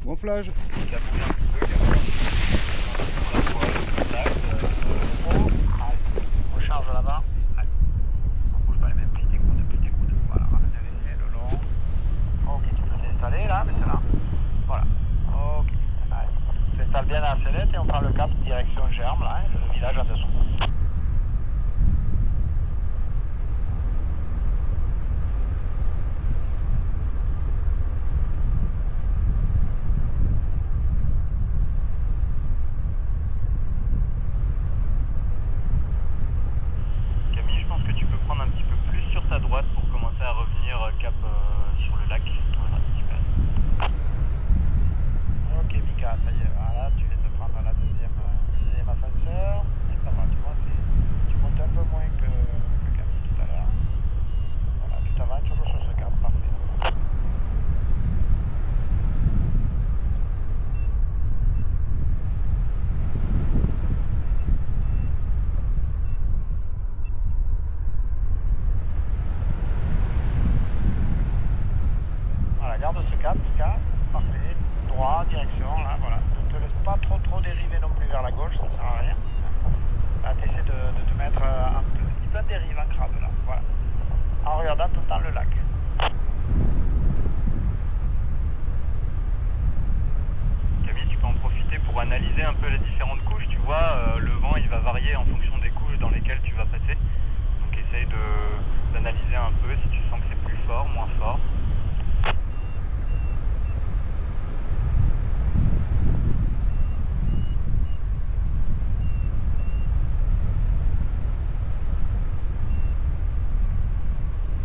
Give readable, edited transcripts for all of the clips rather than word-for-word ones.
Gonflage. On charge là-bas. On bouge pas les mêmes, plie tes coudes. Voilà, allez, le long. Ok, tu peux t'installer là, maintenant. Voilà. Ok. Allez. Tu t'installes bien à la sellette et on prend le cap direction Germe, là, hein, le village en dessous. Camille, je pense que tu peux prendre un petit peu plus sur ta droite pour commencer à revenir cap sur le lac. Voilà, super. Ok, Mika, ça y est, voilà, tu viens de prendre le deuxième ascenseur. Et ça va, tu vois, tu montes un peu moins que Camille tout à l'heure. Voilà, tu t'avances toujours sur ce cap, parfait. Voilà, garde ce cap, Mika, parfait. Droit, direction, là, voilà. Ne te laisse pas trop dériver non plus vers la gauche, ça sert à rien. Là, tu essaies de te mettre un petit peu de dérive en crabe, là, voilà. En regardant tout le temps le lac. Camille, tu peux en profiter pour analyser un peu les différentes couches. Tu vois, le vent il va varier en fonction des couches dans lesquelles tu vas passer. Donc essaye d'analyser un peu si tu sens que c'est plus fort, moins fort.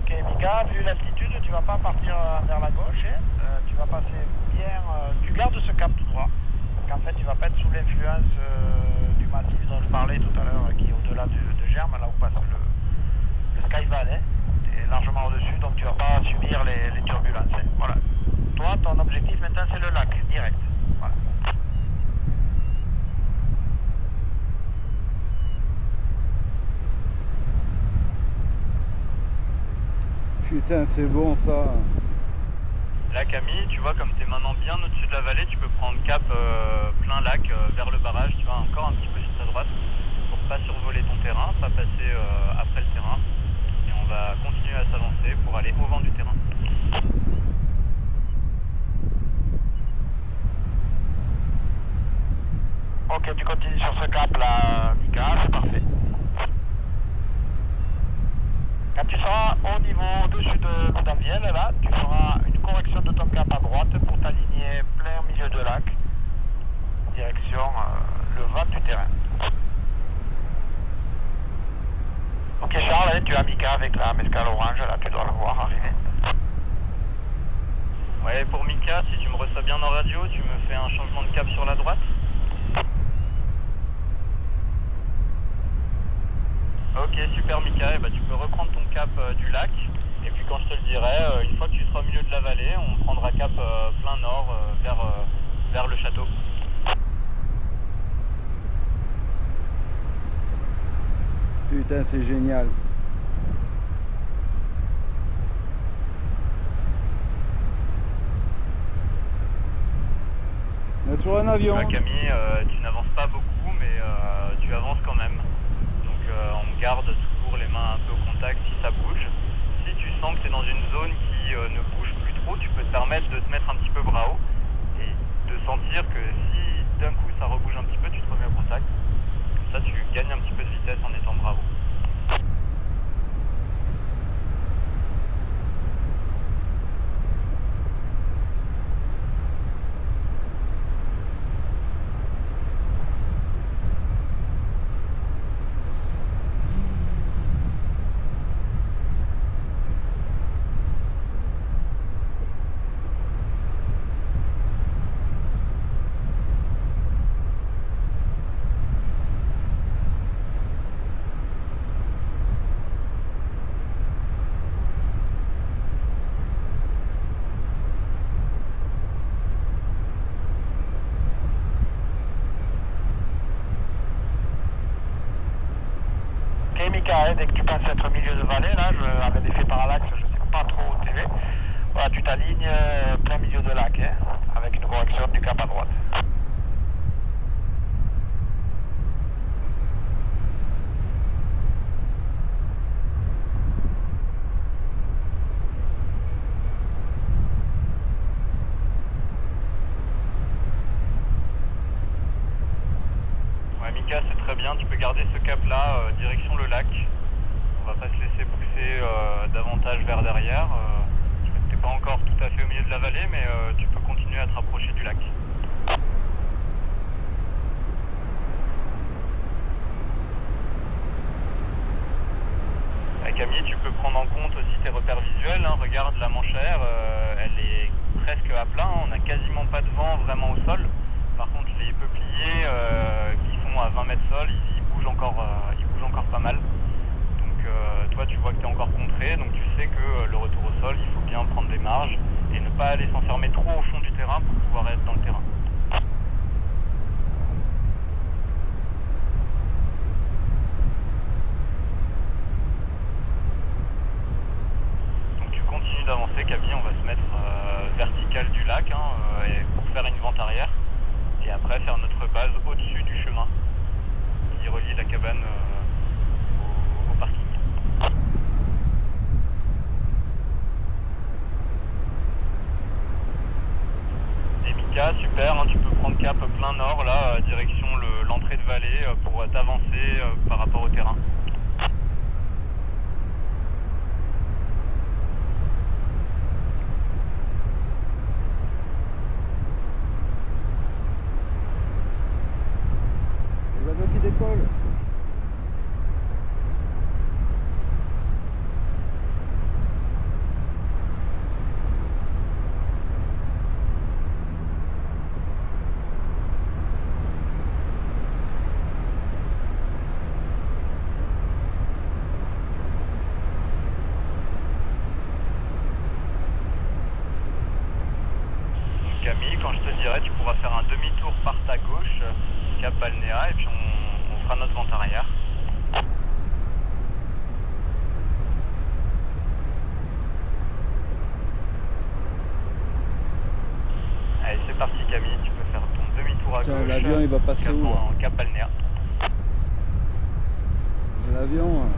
Ok, Mika, vu l'altitude, tu vas pas partir vers la gauche, hein. Tu vas passer bien, tu gardes ce cap tout droit. Donc en fait, tu vas pas être sous l'influence du massif dont je parlais tout à l'heure, qui est au-delà de Germe, là où passe le Skyval, hein. Tu es largement au-dessus, donc tu vas pas subir les turbulences, hein. Voilà. Toi, ton objectif maintenant, c'est le lac, direct. Voilà. Putain, c'est bon ça. Là Camille, tu vois comme tu es maintenant bien au-dessus de la vallée, tu peux prendre cap plein lac vers le barrage, tu vois, encore un petit peu sur ta droite pour pas survoler ton terrain, pas passer après le terrain. Et on va continuer à s'avancer pour aller au vent du terrain. Ok, tu continues sur ce cap là, Mika, c'est parfait. Quand tu seras au niveau au-dessus de l'Oudanviel, là, tu feras une correction de ton cap à droite pour t'aligner plein milieu de lac, direction le vent du terrain. Ok Charles, hein, tu as Mika avec la mescale orange, là tu dois le voir arriver. Ouais, pour Mika, si tu me reçois bien en radio, tu me fais un changement de cap sur la droite. Ok, super Mika, et bah, tu peux reprendre ton cap du lac. Et puis quand je te le dirai, une fois que tu seras au milieu de la vallée, on prendra cap plein nord vers le château. Putain, c'est génial. Il y a toujours un avion. Là, Camille, tu n'avances pas beaucoup, mais tu avances quand même. Donc on garde toujours les mains un peu au contact si ça bouge. Si tu sens que tu es dans une zone qui ne bouge plus trop, tu peux te permettre de te mettre un petit peu bras haut et de sentir que si d'un coup ça rebouge un petit peu, tu te remets au contact. Comme ça, tu gagnes un petit peu de vitesse en étant bras haut. Ok Mika, hein, dès que tu passes être au milieu de vallée, là, avec l'effet parallaxe, je sais pas trop où tu es. ligne plein milieu de lac, hein, avec une correction du cap à droite. Ouais, Mika, c'est très bien, tu peux garder ce cap là, direction le lac. On va pas se laisser pousser davantage vers derrière. T'es pas encore tout à fait au milieu de la vallée, mais tu peux continuer à te rapprocher du lac. Camille, tu peux prendre en compte aussi tes repères visuels, hein. Regarde la manchère, elle est presque à plat, hein. On n'a quasiment pas de vent vraiment au sol. Par contre les peupliers qui sont à 20 mètres sol, ils bougent encore pas mal. Donc toi tu vois que tu es encore contré, donc tu sais que le retour au sol, il faut bien prendre des marges et ne pas aller s'enfermer trop au fond du terrain pour pouvoir être dans le terrain. D'avancer, Camille, on va se mettre vertical du lac et pour faire une vente arrière et après faire notre base au-dessus du chemin qui relie la cabane au parking. Et Mika, super, hein, tu peux prendre cap plein nord là, direction l'entrée de vallée pour t'avancer par rapport au terrain. Qui décolle. Camille, quand je te dirai, tu pourras faire un demi-tour par ta gauche, cap Balnéa, et puis on fera notre vente arrière. Allez, c'est parti Camille, tu peux faire ton demi-tour à Tiens, gauche. l'avion il va passer où là? En cap Balnéa. L'avion.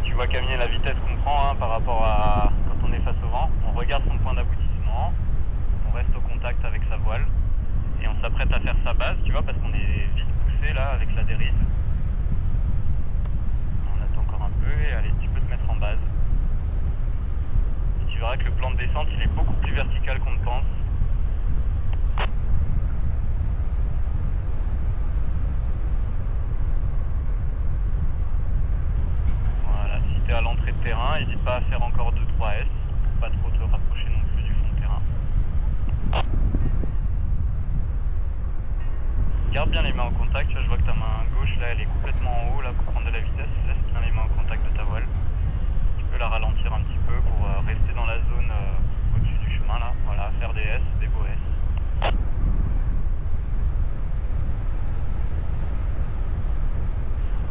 Tu vois Camille la vitesse qu'on prend par rapport à quand on est face au vent. On regarde son point d'aboutissement, on reste au contact avec sa voile et on s'apprête à faire sa base, tu vois, parce qu'on est vite poussé là avec la dérive. On attend encore un peu et allez, tu peux te mettre en base. Et tu verras que le plan de descente il est beaucoup plus vertical qu'on ne pense. À l'entrée de terrain, n'hésite pas à faire encore 2-3 S pour pas trop te rapprocher non plus du fond de terrain. Garde bien les mains en contact, je vois que ta main gauche là elle est complètement en haut là pour prendre de la vitesse, laisse bien les mains en contact de ta voile. Tu peux la ralentir un petit peu pour rester dans la zone au-dessus du chemin là, voilà, faire des S, des beaux S.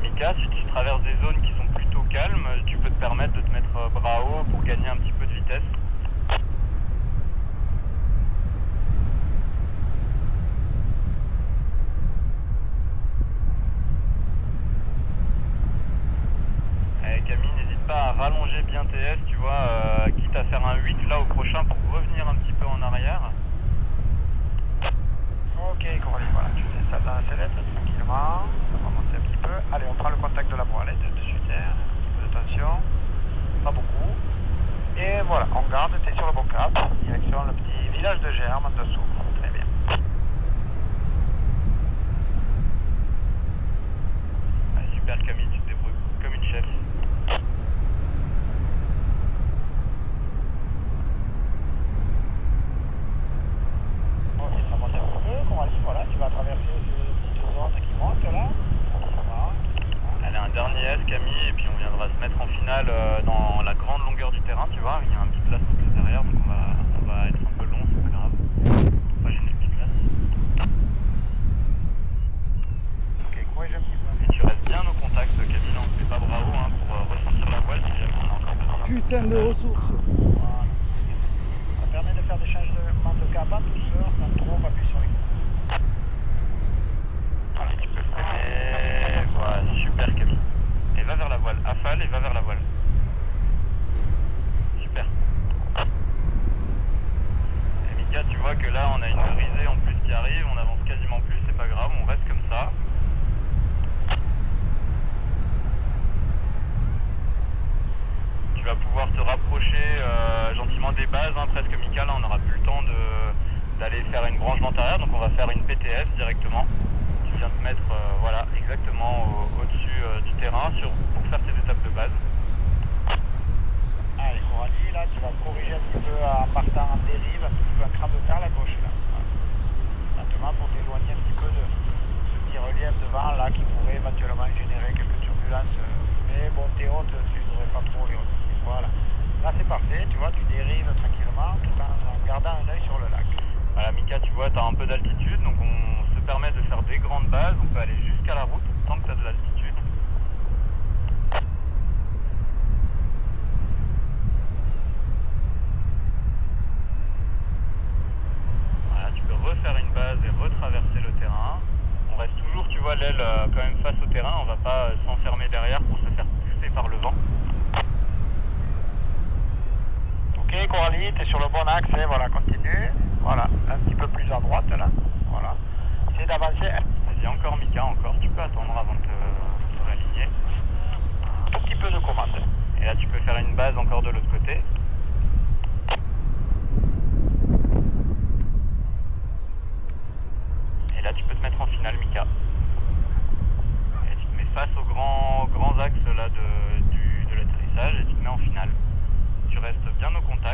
Mika, si tu traverses des zones qui sont plutôt calmes, tu peux te permettre de te mettre bras haut pour gagner un petit peu de vitesse. Allez, Camille, n'hésite pas à rallonger bien tes S, tu vois, quitte à faire un 8 là au prochain pour revenir un petit peu en arrière. Ok, Coralie, voilà, tu fais ça dans la sellette tranquillement, ça va monter un petit peu. Allez, on prend le contact de la voile de suite, un petit peu de tension, pas beaucoup. Et voilà, on garde, t'es sur le bon cap, direction le petit village de Germe en dessous. Très bien. Allez, super Camille, tu te débrouilles comme une chef. Ok, ça monte un petit peu, Coralie, voilà, tu vas traverser ces petites zones qui montent là. Allez, un dernier S Camille, et puis on viendra se mettre en finale dans la grande longueur du terrain, tu vois, il y a un petit place juste derrière, donc on va être un peu long, c'est pas grave. On va gêner le petit place. Ok, quoi, j'ai un petit peu. Et tu restes bien au contact. putain de ressources. Voilà. Ça permet de faire des changements de cap en douceur sans trop appuyer sur les coups. Allez, tu peux freiner. Voilà, super Camille. Et va vers la voile. Affale et va vers la voile. Super. Et Mika, tu vois que là, on a une risée en plus qui arrive. On avance quasiment plus, c'est pas grave, on reste comme ça. Tu vas pouvoir te rapprocher gentiment des bases, hein, presque Mika, là on n'aura plus le temps d'aller faire une branche antérieure, donc on va faire une PTS directement. Tu viens te mettre voilà, exactement au-dessus du terrain pour faire tes étapes de base. Allez Coralie, là tu vas corriger un petit peu en partant en dérive, un petit peu un cran de terre à la gauche là. Maintenant pour t'éloigner un petit peu de ce petit relief devant là qui pourrait éventuellement générer quelques turbulences. Mais bon, t'es haute, tu ne devrais pas trop les hautes. Voilà. Là c'est parfait, tu vois, tu dérives tranquillement tout en gardant un œil sur le lac. Voilà Mika, tu vois, tu as un peu d'altitude, donc on se permet de faire des grandes bases, on peut aller jusqu'à la route tant que tu as de l'altitude. Voilà, tu peux refaire une base et retraverser le terrain. On reste toujours, tu vois, l'aile quand même face au terrain, on va pas s'enfermer derrière pour se faire pousser par le vent. Ok Coralie, tu es sur le bon axe, hein, voilà, continue. Voilà, un petit peu plus à droite là. Voilà. Essaye d'avancer. Vas-y, encore Mika, encore, tu peux attendre avant de te réaligner. Un petit peu de commande. Et là tu peux faire une base encore de l'autre côté. Et là tu peux te mettre en finale Mika. Et tu te mets face aux grands axes là de l'atterrissage et tu te mets en finale. Tu restes bien au contact.